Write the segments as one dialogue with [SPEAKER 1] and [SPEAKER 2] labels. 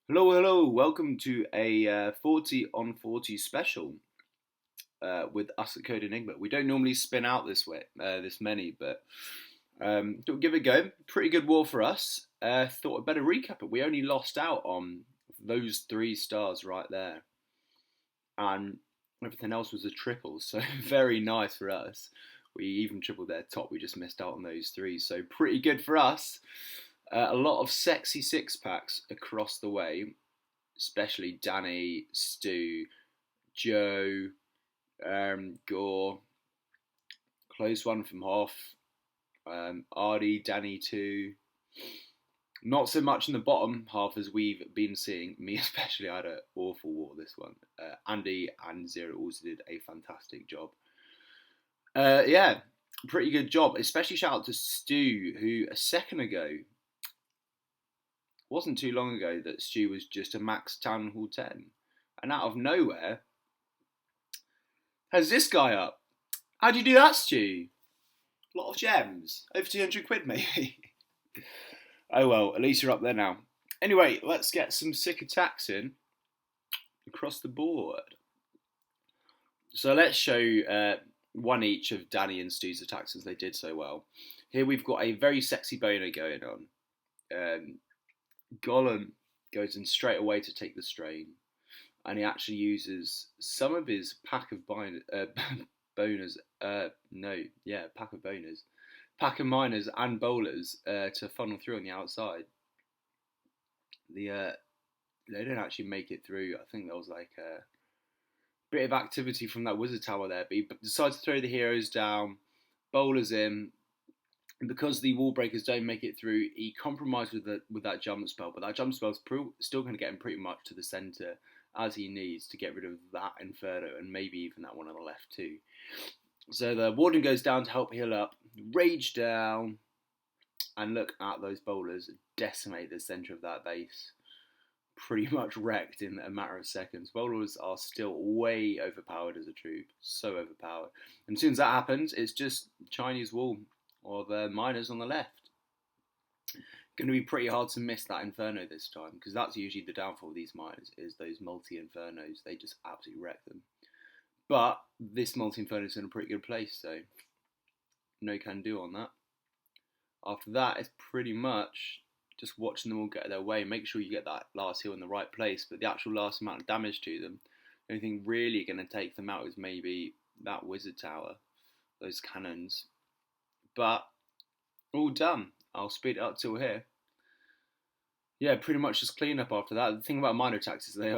[SPEAKER 1] Hello, hello. Welcome to a 40 on 40 special with us at Code Enigma. We don't normally spin out this way, this many, but thought give it a go. Pretty good war for us. Thought I'd better recap it. We only lost out on those 3 stars right there, and everything else was a triple. So very nice for us. We even tripled their top. We just missed out on those 3. So pretty good for us. A lot of sexy 6 packs across the way, especially Danny, Stu, Joe, Gore, close one from Hoff, Ardy, Danny too. Not so much in the bottom half as we've been seeing. Me especially, I had an awful war this one. Andy and Zero also did a fantastic job. Yeah, pretty good job. Especially shout out to Stu, who a second ago, wasn't too long ago, that Stu was just a max Town Hall 10. And out of nowhere, has this guy up. How do you do that, Stu? A lot of gems. Over 200 quid, maybe. Oh well, at least you're up there now. Anyway, let's get some sick attacks in across the board. So let's show one each of Danny and Stu's attacks as they did so well. Here we've got a very sexy boner going on. Gollum goes in straight away to take the strain, and he actually uses some of his pack of boners. Pack of miners and bowlers to funnel through on the outside. They didn't actually make it through. I think there was like a bit of activity from that wizard tower there, but he decides to throw the heroes down, bowlers in. And because the wall breakers don't make it through, he compromised with that jump spell, but that jump spell's still going to get him pretty much to the centre as he needs to get rid of that Inferno and maybe even that one on the left too. So the Warden goes down to help heal up, rage down, and look at those bowlers decimate the centre of that base. Pretty much wrecked in a matter of seconds. Bowlers are still way overpowered as a troop, so overpowered. And as soon as that happens, it's just Chinese wall or the miners on the left. Going to be pretty hard to miss that Inferno this time, because that's usually the downfall of these miners, is those multi-Infernos. They just absolutely wreck them. But this multi-Inferno is in a pretty good place, so no can do on that. After that, it's pretty much just watching them all get their way. Make sure you get that last heal in the right place, but the actual last amount of damage to them, the only thing really going to take them out is maybe that wizard tower, those cannons. But all done. I'll speed it up till here. Yeah, pretty much just clean up after that. The thing about minor attacks is they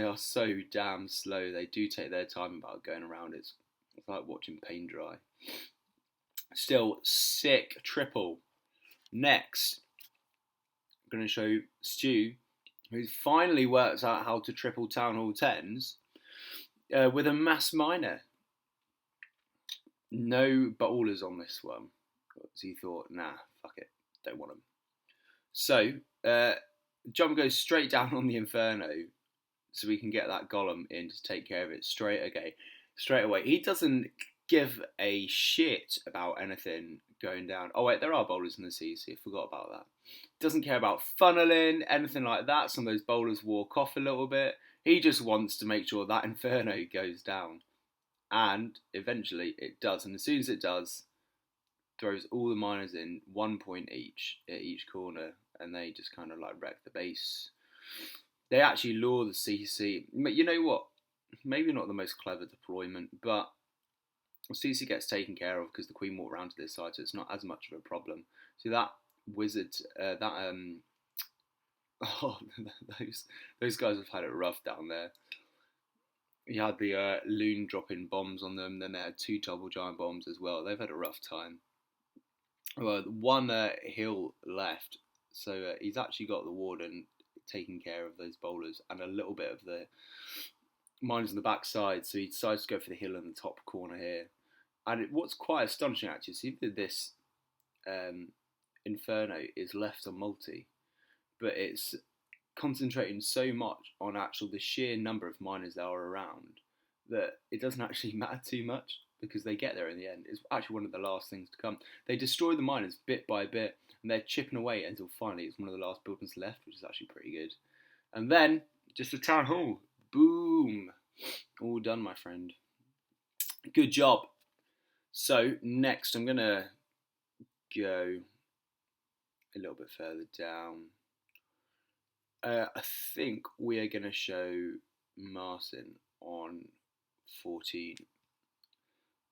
[SPEAKER 1] are so damn slow. They do take their time about going around. It's like watching paint dry. Still sick triple. Next, I'm going to show Stu, who finally works out how to triple Town Hall 10s with a mass miner. No bowlers on this one. So he thought, nah, fuck it, don't want them. So, John goes straight down on the Inferno so we can get that Golem in to take care of it straight away. He doesn't give a shit about anything going down. Oh wait, there are bowlers in the CC, I forgot about that. Doesn't care about funneling, anything like that. Some of those bowlers walk off a little bit. He just wants to make sure that Inferno goes down. And eventually it does. And as soon as it does, throws all the miners in 1 point each at each corner, and they just kind of like wreck the base. They actually lure the CC. But you know what? Maybe not the most clever deployment, but CC gets taken care of because the Queen walked around to this side, so it's not as much of a problem. So that wizard, oh, those guys have had it rough down there. You had the Loon dropping bombs on them, then they had 2 double giant bombs as well. They've had a rough time. Well, one hill left, so he's actually got the Warden taking care of those bowlers and a little bit of the mines on the back side, so he decides to go for the hill in the top corner here. And what's quite astonishing actually, see that this Inferno is left on multi, but it's concentrating so much on the sheer number of miners that are around that it doesn't actually matter too much because they get there in the end. It's actually one of the last things to come. They destroy the miners bit by bit and they're chipping away until finally it's one of the last buildings left, which is actually pretty good. And then, just a town hall. Boom. All done, my friend. Good job. So, next I'm going to go a little bit further down. I think we are going to show Martin on 14.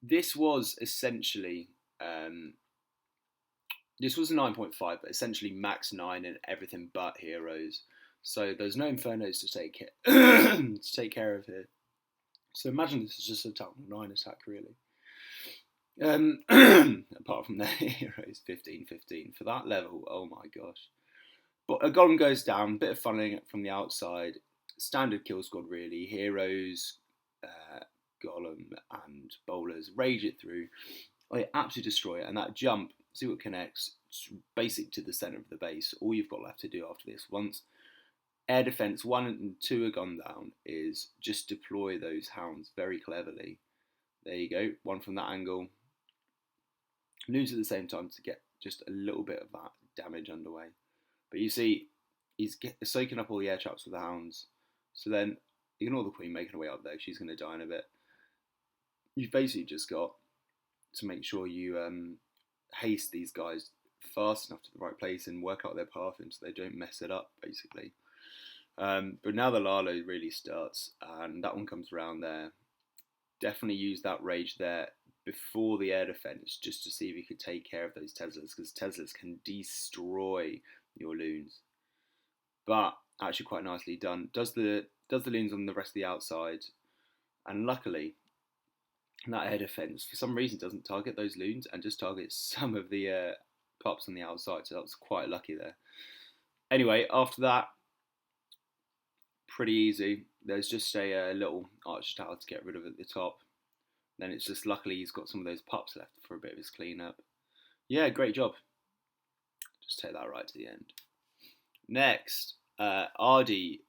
[SPEAKER 1] This was essentially, this was a 9.5, but essentially max 9 and everything but heroes. So there's no Infernos to take care of here. So imagine this is just a total 9 attack, really. Apart from their heroes, 15. For that level, oh my gosh. But a golem goes down, bit of funneling from the outside. Standard kill squad, really. Heroes, golem, and bowlers rage it through. They absolutely destroy it. And that jump, see what connects, basic to the centre of the base. All you've got left to do after this, once air defence 1 and 2 are gone down, is just deploy those hounds very cleverly. There you go, one from that angle. Lose at the same time to get just a little bit of that damage underway. But you see, he's soaking up all the air traps with the hounds. So then, ignore the queen making her way up there, she's going to die in a bit. You've basically just got to make sure you haste these guys fast enough to the right place and work out their path and so they don't mess it up, basically. But now the Lalo really starts, and that one comes around there. Definitely use that rage there before the air defense, just to see if you could take care of those Teslas, because Teslas can destroy your loons. But actually quite nicely done. Does the loons on the rest of the outside, and luckily that air defense for some reason doesn't target those loons and just targets some of the pups on the outside, so that was quite lucky there. Anyway, after that, pretty easy. There's just a little archer tower to get rid of at the top. Then it's just luckily he's got some of those pups left for a bit of his cleanup. Yeah, great job. Just take that right to the end. Next, Ardi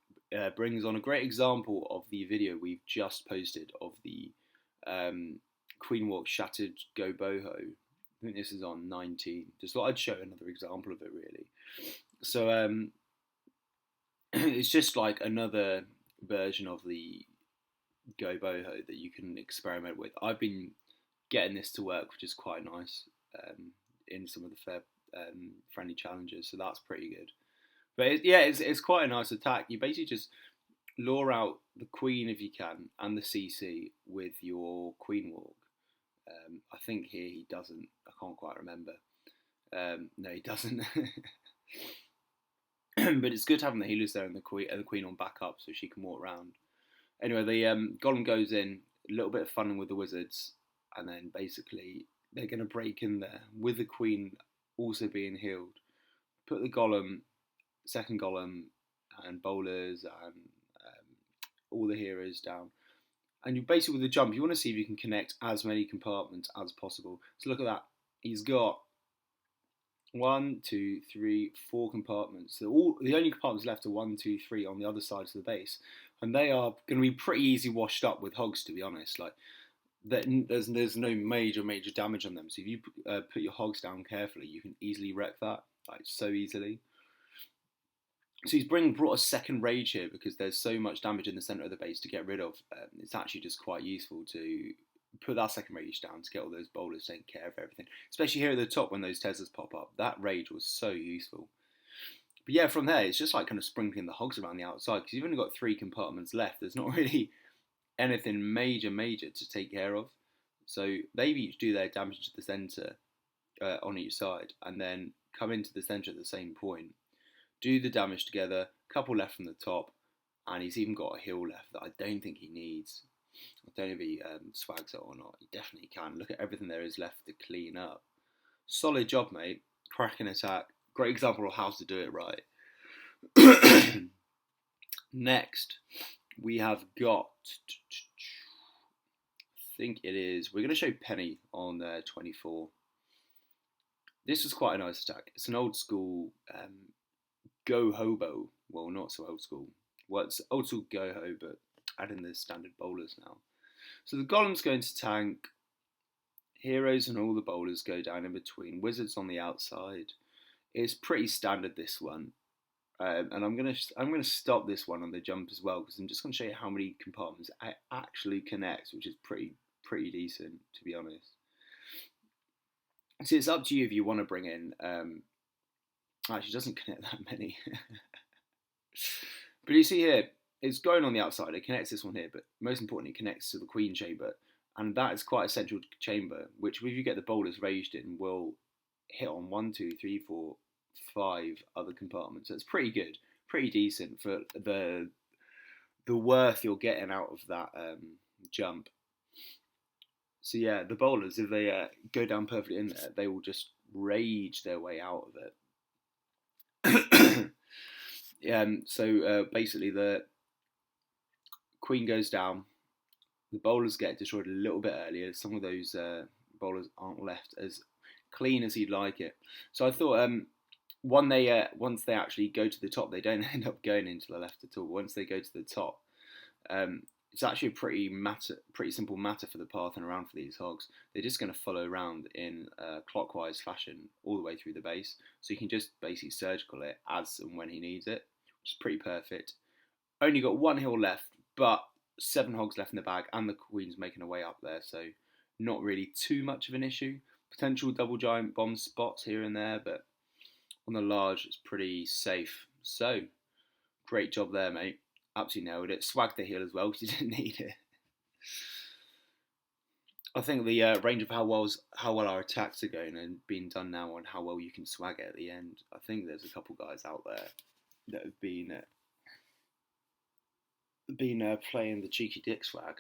[SPEAKER 1] brings on a great example of the video we've just posted of the Queen Walk Shattered Gohobo. I think this is on 19. Just thought I'd show another example of it, really. So it's just like another version of the Gohobo that you can experiment with. I've been getting this to work, which is quite nice, in some of the friendly challenges, so that's pretty good. But it's quite a nice attack. You basically just lure out the queen if you can, and the CC with your queen walk. I think here he doesn't. I can't quite remember. No, he doesn't. But it's good having the healers there and the queen on backup so she can walk around. Anyway, the golem goes in, a little bit of funning with the wizards, and then basically they're going to break in there with the queen also being healed. Put the golem, second golem, and bowlers and all the heroes down. And you basically, with the jump, you want to see if you can connect as many compartments as possible. So look at that. He's got 1, 2, 3, 4 compartments. So the only compartments left are 1, 2, 3 on the other sides of the base. And they are going to be pretty easy washed up with hogs, to be honest. Like, there's no major damage on them. So if you put your hogs down carefully, you can easily wreck that, like, so easily. So he's brought a second rage here because there's so much damage in the centre of the base to get rid of. It's actually just quite useful to put that second rage down to get all those bowlers taking care of everything. Especially here at the top when those Teslas pop up. That rage was so useful. But yeah, from there, it's just like kind of sprinkling the hogs around the outside because you've only got 3 compartments left. There's not really anything major to take care of. So they each do their damage to the centre on each side and then come into the centre at the same point. Do the damage together, couple left from the top, and he's even got a heal left that I don't think he needs. I don't know if he swags it or not. He definitely can. Look at everything there is left to clean up. Solid job, mate. Cracking attack. Great example of how to do it right. Next, we have got, I think it is, we're going to show Penny on 24. This was quite a nice attack. It's an old school Gohobo. Well, not so old school. Well, it's old school Goho, but adding the standard bowlers now. So the golem's going to tank. Heroes and all the bowlers go down in between. Wizards on the outside. It's pretty standard, this one. And I'm gonna stop this one on the jump as well because I'm just gonna show you how many compartments it actually connects, which is pretty decent, to be honest. So it's up to you if you want to bring in. Actually, it doesn't connect that many. But you see here, it's going on the outside. It connects this one here, but most importantly, it connects to the queen chamber, and that is quite a central chamber. Which, if you get the boulders raised in, will hit on 1, 2, 3, 4, 5 other compartments. So it's pretty good, pretty decent for the worth you're getting out of that jump. So yeah, the bowlers, if they go down perfectly in there, they will just rage their way out of it. So basically, the queen goes down. The bowlers get destroyed a little bit earlier. Some of those bowlers aren't left as clean as you'd like it. So I thought, once they actually go to the top, they don't end up going into the left at all. Once they go to the top, it's actually a pretty simple matter for the path and around for these hogs. They're just going to follow around in a clockwise fashion all the way through the base. So you can just basically surgical it as and when he needs it, which is pretty perfect. Only got 1 hill left, but 7 hogs left in the bag, and the queen's making her way up there, so not really too much of an issue. Potential double giant bomb spots here and there, but on the large, it's pretty safe. So, great job there, mate. Absolutely nailed it. Swagged the hill as well, because you didn't need it. I think the range of how well our attacks are going and being done now, and how well you can swag it at the end. I think there's a couple guys out there that have been playing the cheeky dick swag.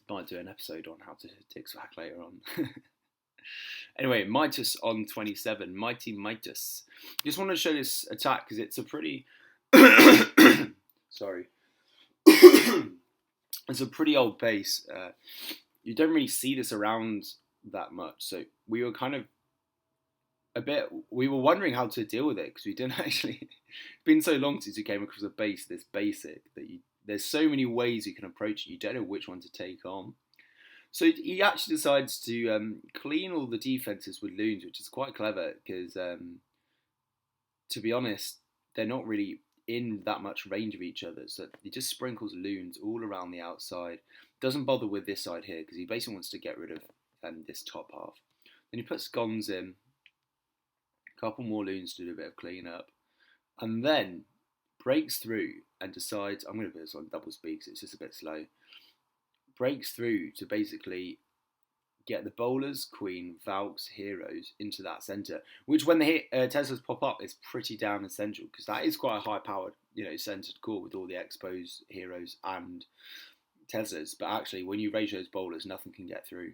[SPEAKER 1] Might do an episode on how to dick swag later on. Anyway, Midas on 27. Mighty Midas. Just want to show this attack because it's a pretty... Sorry. It's a pretty old base. You don't really see this around that much. So we were kind of we were wondering how to deal with it because we didn't actually... It's been so long since we came across a base this basic that there's so many ways you can approach it. You don't know which one to take on. So he actually decides to clean all the defences with loons, which is quite clever because, to be honest, they're not really in that much range of each other. So he just sprinkles loons all around the outside. Doesn't bother with this side here because he basically wants to get rid of this top half. Then he puts guns in, a couple more loons to do a bit of clean up, and then breaks through and decides, I'm going to put this on double speed because it's just a bit slow. Breaks through to basically get the bowlers, queen, valks, heroes into that centre, which when the Teslas pop up is pretty damn essential because that is quite a high powered, centred core with all the expos, heroes and Teslas. But actually when you raise those bowlers, nothing can get through.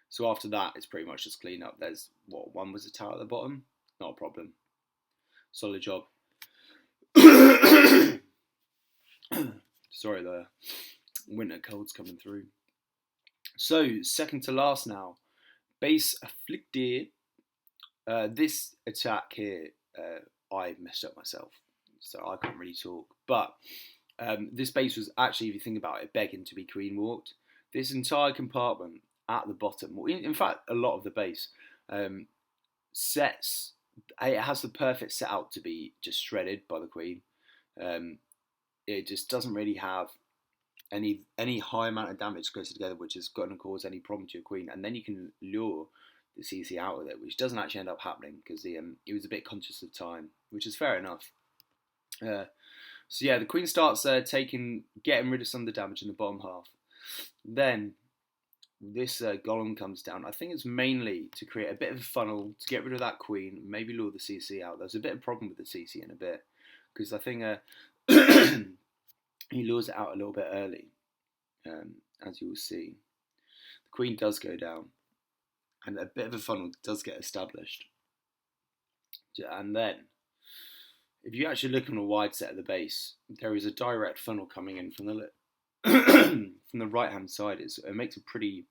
[SPEAKER 1] So after that, it's pretty much just clean up. There's, one was a tower at the bottom? Not a problem. Solid job. Sorry, the winter cold's coming through. So, second to last now. Base Afflicted. This attack here, I messed up myself. So I can't really talk. But this base was actually, if you think about it, begging to be queen walked. This entire compartment at the bottom, in fact, a lot of the base, sets... It has the perfect setup to be just shredded by the queen. It just doesn't really have any high amount of damage closer together, which is going to cause any problem to your queen. And then you can lure the CC out with it, which doesn't actually end up happening because he was a bit conscious of time, which is fair enough. So yeah, the queen starts getting rid of some of the damage in the bottom half. Then this golem comes down. I think it's mainly to create a bit of a funnel to get rid of that queen, maybe lure the CC out. There's a bit of problem with the CC in a bit because I think he lures it out a little bit early, as you will see. The queen does go down, and a bit of a funnel does get established. And then, if you actually look on a wide set of the base, there is a direct funnel coming in from the from the right-hand side. It makes a pretty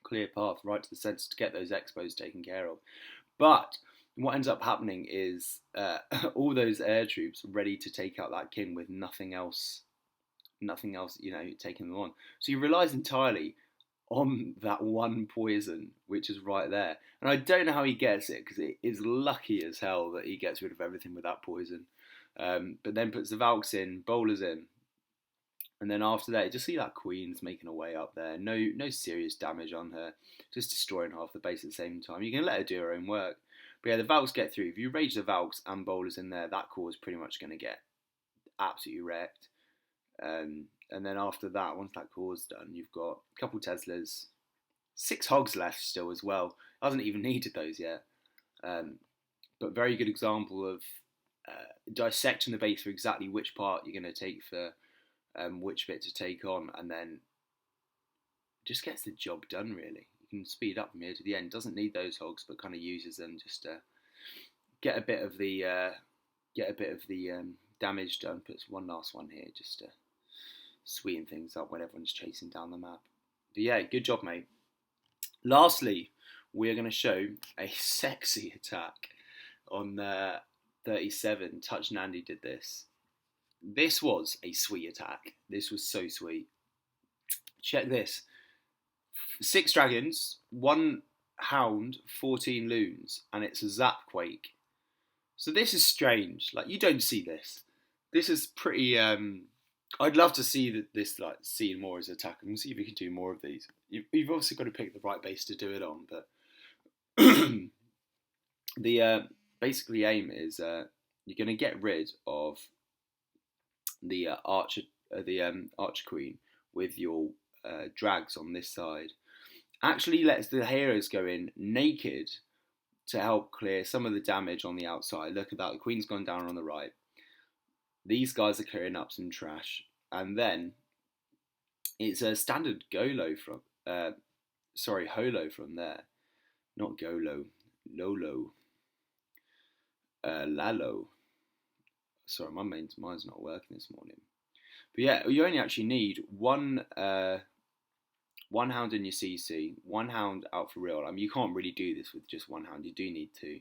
[SPEAKER 1] clear path right to the centre to get those expos taken care of. But what ends up happening is all those air troops ready to take out that king with nothing else, taking them on. So you relies entirely on that one poison, which is right there. And I don't know how he gets it, because it is lucky as hell that he gets rid of everything with that poison. But then puts the Valks in, bowlers in. And then after that, you just see that Queen's making her way up there. No serious damage on her. Just destroying half the base at the same time. You can let her do her own work. But yeah, the Valks get through. If you rage the Valks and bowlers in there, that core is pretty much going to get absolutely wrecked. And then after that, once that core's done, you've got a couple Teslas. 6 hogs left still as well. Hasn't even needed those yet. But very good example of dissecting the base for exactly which part you're going to take for which bit to take on, and then just gets the job done really. You can speed up from here to the end. Doesn't need those hogs, but kind of uses them just to get a bit of the damage done. Puts one last one here just to sweeten things up when everyone's chasing down the map. But yeah, good job, mate. Lastly, we're going to show a sexy attack on 37. Touch and Andy did this. This was a sweet attack. This was so sweet. Check this. 6 dragons, 1 hound, 14 loons, and it's a zap quake. So this is strange. Like, you don't see this. This is pretty... I'd love to see this, like, seen more as an attack. I'm going to see if we can do more of these. You've obviously got to pick the right base to do it on, but... the basically aim is you're going to get rid of the archer queen with your drags on this side. Actually lets the heroes go in naked to help clear some of the damage on the outside. Look at that, the queen's gone down on the right. These guys are clearing up some trash, and then it's a standard holo from there, not Golo, Lolo, Lalo. Sorry, my mind's not working this morning. But yeah, you only actually need one hound in your CC, 1 hound out for real. I mean, you can't really do this with just 1 hound. You do need 2.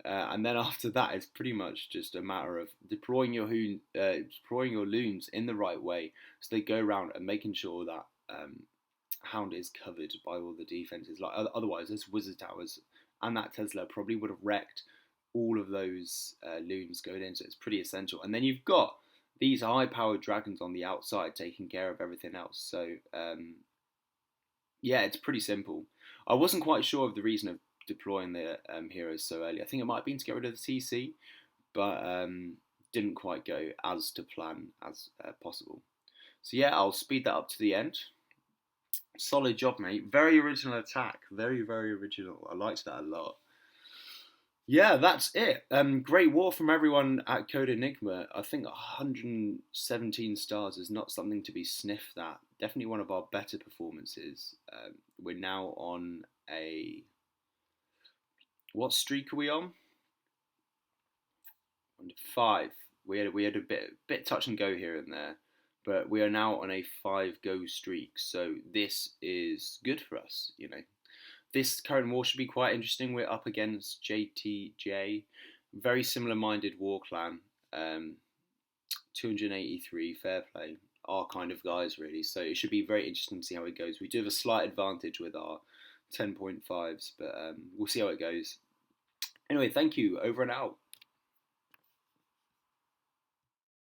[SPEAKER 1] And then after that, it's pretty much just a matter of deploying your loons in the right way, so they go around and making sure that hound is covered by all the defenses. Like otherwise, those wizard towers and that Tesla probably would have wrecked all of those loons going in. So it's pretty essential. And then you've got these high-powered dragons on the outside taking care of everything else. So yeah, it's pretty simple. I wasn't quite sure of the reason of deploying the heroes so early. I think it might have been to get rid of the CC, but didn't quite go as to plan as possible. So yeah, I'll speed that up to the end. Solid job, mate. Very original attack. Very, very original. I liked that a lot. Yeah, that's it. Great war from everyone at Code Enigma. I think 117 stars is not something to be sniffed at. Definitely one of our better performances. We're now on a... What streak are we on? On 5. We had a bit touch and go here and there, but we are now on a 5-go streak. So this is good for us, you know. This current war should be quite interesting. We're up against JTJ, very similar-minded war clan. 283, fair play, our kind of guys really. So it should be very interesting to see how it goes. We do have a slight advantage with our 10.5s, but we'll see how it goes. Anyway, thank you. Over and out.